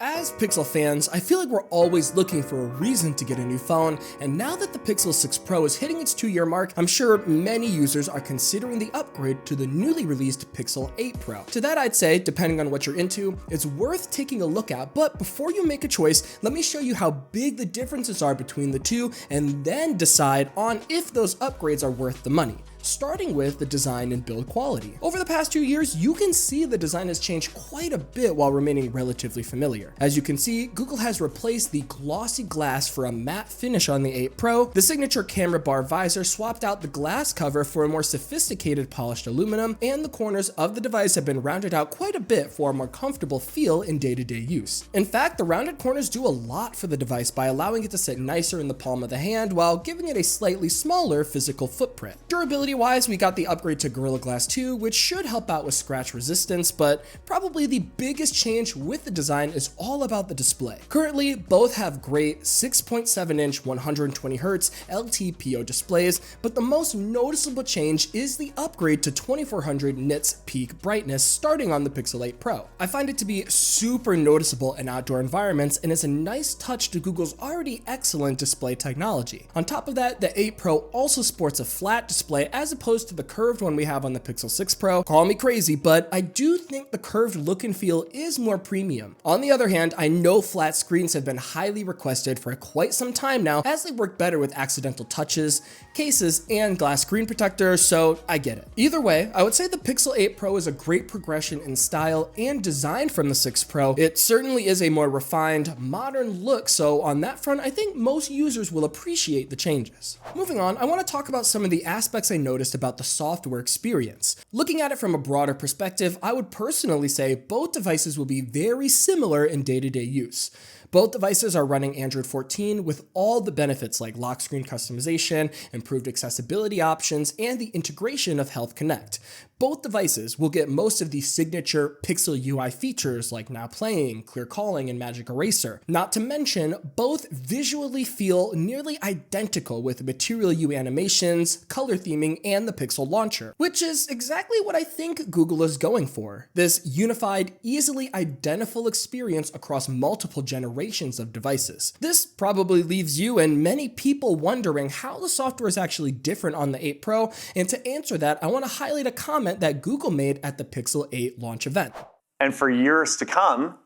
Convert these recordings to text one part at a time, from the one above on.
As Pixel fans, I feel like we're always looking for a reason to get a new phone, and now that the Pixel 6 Pro is hitting its 2-year mark, I'm sure many users are considering the upgrade to the newly released Pixel 8 Pro. To that I'd say, depending on what you're into, it's worth taking a look at, but before you make a choice, let me show you how big the differences are between the two, and then decide on if those upgrades are worth the money. Starting with the design and build quality. Over the past 2 years, you can see the design has changed quite a bit while remaining relatively familiar. As you can see, Google has replaced the glossy glass for a matte finish on the 8 Pro, the signature camera bar visor swapped out the glass cover for a more sophisticated polished aluminum, and the corners of the device have been rounded out quite a bit for a more comfortable feel in day-to-day use. In fact, the rounded corners do a lot for the device by allowing it to sit nicer in the palm of the hand while giving it a slightly smaller physical footprint. Durability wise, we got the upgrade to Gorilla Glass 2, which should help out with scratch resistance, but probably the biggest change with the design is all about the display. Currently, both have great 6.7-inch 120Hz LTPO displays, but the most noticeable change is the upgrade to 2400 nits peak brightness starting on the Pixel 8 Pro. I find it to be super noticeable in outdoor environments and is a nice touch to Google's already excellent display technology. On top of that, the 8 Pro also sports a flat display as opposed to the curved one we have on the Pixel 6 Pro. Call me crazy, but I do think the curved look and feel is more premium. On the other hand, I know flat screens have been highly requested for quite some time now as they work better with accidental touches, cases, and glass screen protector, so I get it. Either way, I would say the Pixel 8 Pro is a great progression in style and design from the 6 Pro. It certainly is a more refined, modern look, so on that front, I think most users will appreciate the changes. Moving on, I want to talk about some of the aspects I noticed about the software experience. Looking at it from a broader perspective, I would personally say both devices will be very similar in day-to-day use. Both devices are running Android 14 with all the benefits like lock screen customization, improved accessibility options, and the integration of Health Connect. Both devices will get most of the signature Pixel UI features like Now Playing, Clear Calling, and Magic Eraser. Not to mention, both visually feel nearly identical with Material You animations, color theming, and the Pixel launcher, which is exactly what I think Google is going for. This unified, easily identifiable experience across multiple generations of devices. This probably leaves you and many people wondering how the software is actually different on the 8 Pro, and to answer that, I want to highlight a comment that Google made at the Pixel 8 launch event. And for years to come,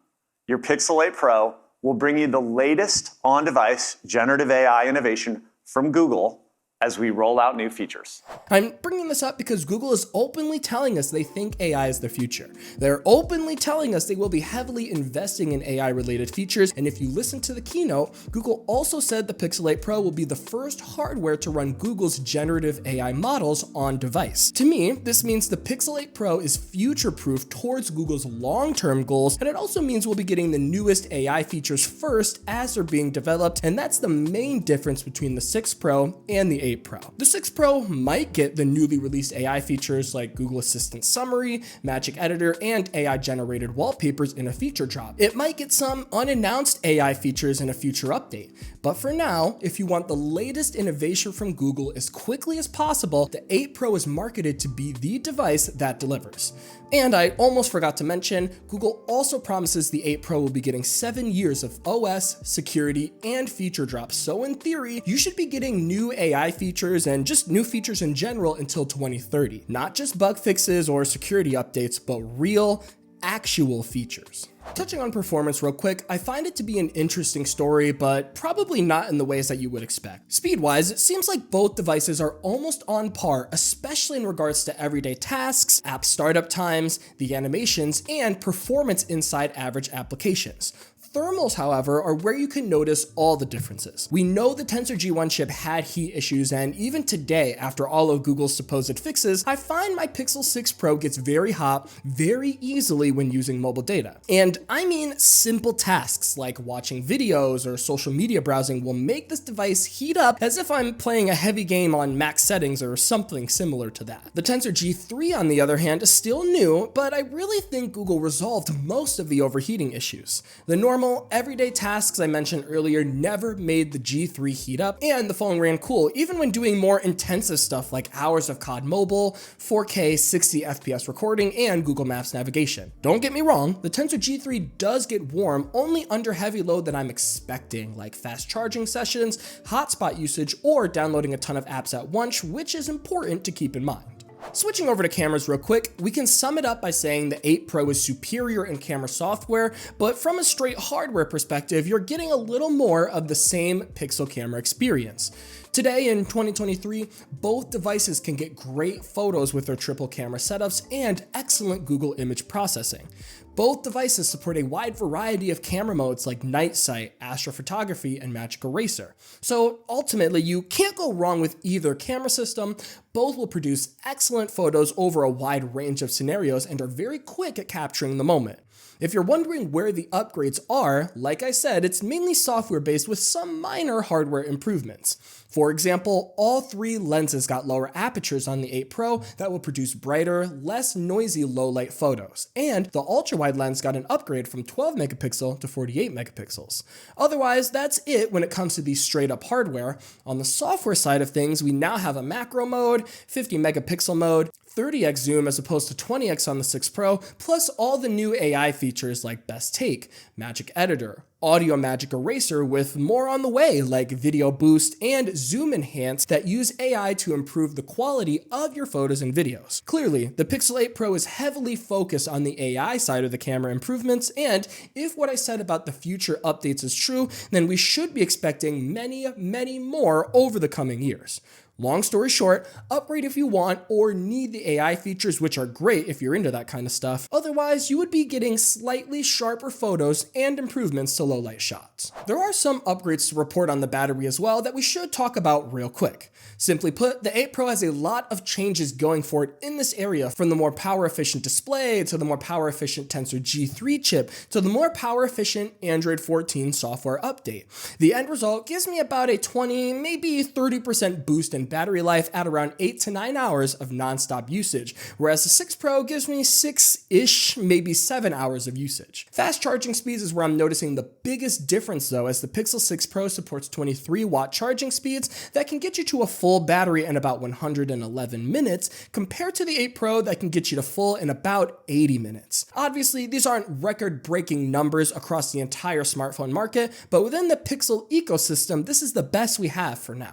your Pixel 8 Pro will bring you the latest on-device generative AI innovation from Google as we roll out new features. I'm bringing this up because Google is openly telling us they think AI is the future. They're openly telling us they will be heavily investing in AI-related features, and if you listen to the keynote, Google also said the Pixel 8 Pro will be the first hardware to run Google's generative AI models on device. To me, this means the Pixel 8 Pro is future-proof towards Google's long-term goals, and it also means we'll be getting the newest AI features first as they're being developed, and that's the main difference between the 6 Pro and the 8 Pro. The 6 Pro might get the newly released AI features like Google Assistant Summary, Magic Editor, and AI-generated wallpapers in a feature drop. It might get some unannounced AI features in a future update. But for now, if you want the latest innovation from Google as quickly as possible, the 8 Pro is marketed to be the device that delivers. And I almost forgot to mention, Google also promises the 8 Pro will be getting 7 years of OS, security, and feature drops. So in theory, you should be getting new AI features and just new features in general until 2030. Not just bug fixes or security updates, but real, actual features. Touching on performance real quick, I find it to be an interesting story, but probably not in the ways that you would expect. Speed-wise, it seems like both devices are almost on par, especially in regards to everyday tasks, app startup times, the animations, and performance inside average applications. Thermals, however, are where you can notice all the differences. We know the Tensor G1 chip had heat issues, and even today, after all of Google's supposed fixes, I find my Pixel 6 Pro gets very hot very easily when using mobile data. And I mean simple tasks like watching videos or social media browsing will make this device heat up as if I'm playing a heavy game on max settings or something similar to that. The Tensor G3, on the other hand, is still new, but I really think Google resolved most of the overheating issues. The normal, everyday tasks I mentioned earlier never made the G3 heat up, and the phone ran cool, even when doing more intensive stuff like hours of COD Mobile, 4K 60 FPS recording, and Google Maps navigation. Don't get me wrong, the Tensor G3 battery does get warm only under heavy load that I'm expecting, like fast charging sessions, hotspot usage, or downloading a ton of apps at once, which is important to keep in mind. Switching over to cameras real quick, we can sum it up by saying the 8 Pro is superior in camera software, but from a straight hardware perspective, you're getting a little more of the same Pixel camera experience. Today in 2023, both devices can get great photos with their triple camera setups and excellent Google image processing. Both devices support a wide variety of camera modes like night sight, astrophotography, and magic eraser. So ultimately, you can't go wrong with either camera system. Both will produce excellent photos over a wide range of scenarios and are very quick at capturing the moment. If you're wondering where the upgrades are, like I said, it's mainly software based with some minor hardware improvements. For example, all 3 lenses got lower apertures on the 8 Pro that will produce brighter, less noisy low light photos, and the ultra-wide lens got an upgrade from 12 megapixel to 48 megapixels. Otherwise, that's it when it comes to the straight up hardware. On the software side of things, we now have a macro mode, 50 megapixel mode, 30x zoom as opposed to 20x on the 6 Pro, plus all the new AI features like Best Take, Magic Editor, Audio Magic Eraser with more on the way like Video Boost and Zoom Enhance that use AI to improve the quality of your photos and videos. Clearly, the Pixel 8 Pro is heavily focused on the AI side of the camera improvements, and if what I said about the future updates is true, then we should be expecting many more over the coming years. Long story short, upgrade if you want or need the AI features, which are great if you're into that kind of stuff. Otherwise, you would be getting slightly sharper photos and improvements to low light shots. There are some upgrades to report on the battery as well that we should talk about real quick. Simply put, the 8 Pro has a lot of changes going for it in this area, from the more power efficient display to the more power efficient Tensor G3 chip to the more power efficient Android 14 software update. The end result gives me about a 20, maybe 30% boost in battery life at around 8 to 9 hours of non-stop usage, whereas the 6 Pro gives me 6-ish, maybe 7 hours of usage. Fast charging speeds is where I'm noticing the biggest difference though, as the Pixel 6 Pro supports 23 watt charging speeds that can get you to a full battery in about 111 minutes, compared to the 8 Pro that can get you to full in about 80 minutes. Obviously, these aren't record-breaking numbers across the entire smartphone market, but within the Pixel ecosystem, this is the best we have for now.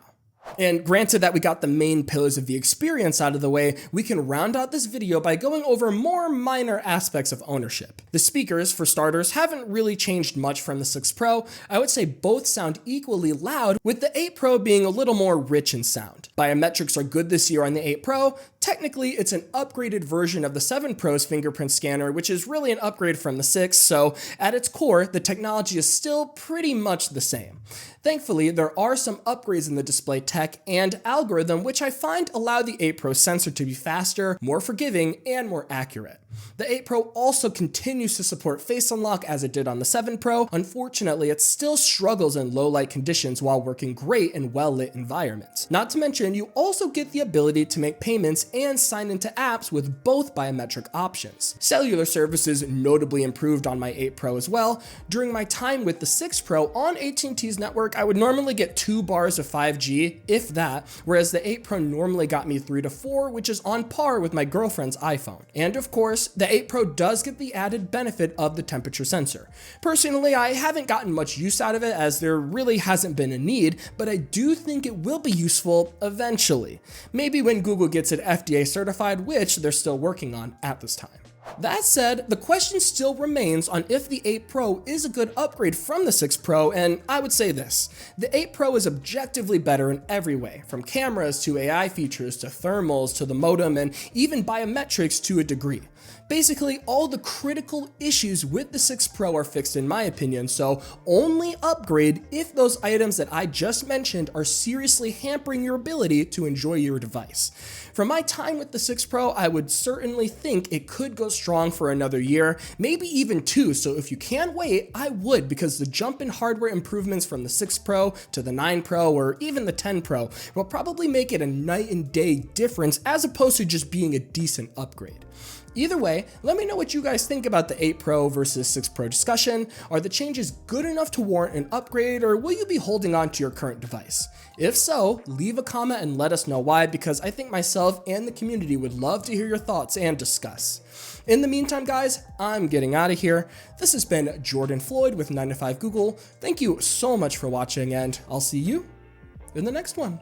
And granted that we got the main pillars of the experience out of the way, we can round out this video by going over more minor aspects of ownership. The speakers, for starters, haven't really changed much from the 6 Pro. I would say both sound equally loud, with the 8 Pro being a little more rich in sound. Biometrics are good this year on the 8 Pro. Technically, it's an upgraded version of the 7 Pro's fingerprint scanner, which is really an upgrade from the 6, so at its core, the technology is still pretty much the same. Thankfully, there are some upgrades in the display tech and algorithm, which I find allow the 8 Pro sensor to be faster, more forgiving, and more accurate. The 8 Pro also continues to support Face Unlock as it did on the 7 Pro. Unfortunately, it still struggles in low light conditions while working great in well-lit environments. Not to mention, you also get the ability to make payments and sign into apps with both biometric options. Cellular services notably improved on my 8 Pro as well. During my time with the 6 Pro on AT&T's network, I would normally get 2 bars of 5G, if that, whereas the 8 Pro normally got me 3 to 4, which is on par with my girlfriend's iPhone. And of course, the 8 Pro does get the added benefit of the temperature sensor. Personally, I haven't gotten much use out of it as there really hasn't been a need, but I do think it will be useful eventually. Maybe when Google gets it FDA certified, which they're still working on at this time. That said, the question still remains on if the 8 Pro is a good upgrade from the 6 Pro, and I would say this. The 8 Pro is objectively better in every way, from cameras to AI features to thermals to the modem and even biometrics to a degree. Basically, all the critical issues with the 6 Pro are fixed in my opinion, so only upgrade if those items that I just mentioned are seriously hampering your ability to enjoy your device. From my time with the 6 Pro, I would certainly think it could go strong for another year, maybe even 2, so if you can wait, I would, because the jump in hardware improvements from the 6 Pro to the 9 Pro or even the 10 Pro will probably make it a night and day difference as opposed to just being a decent upgrade. Either way, let me know what you guys think about the 8 Pro versus 6 Pro discussion. Are the changes good enough to warrant an upgrade, or will you be holding on to your current device? If so, leave a comment and let us know why, because I think myself and the community would love to hear your thoughts and discuss. In the meantime, guys, I'm getting out of here. This has been Jordan Floyd with 9to5 Google. Thank you so much for watching, and I'll see you in the next one.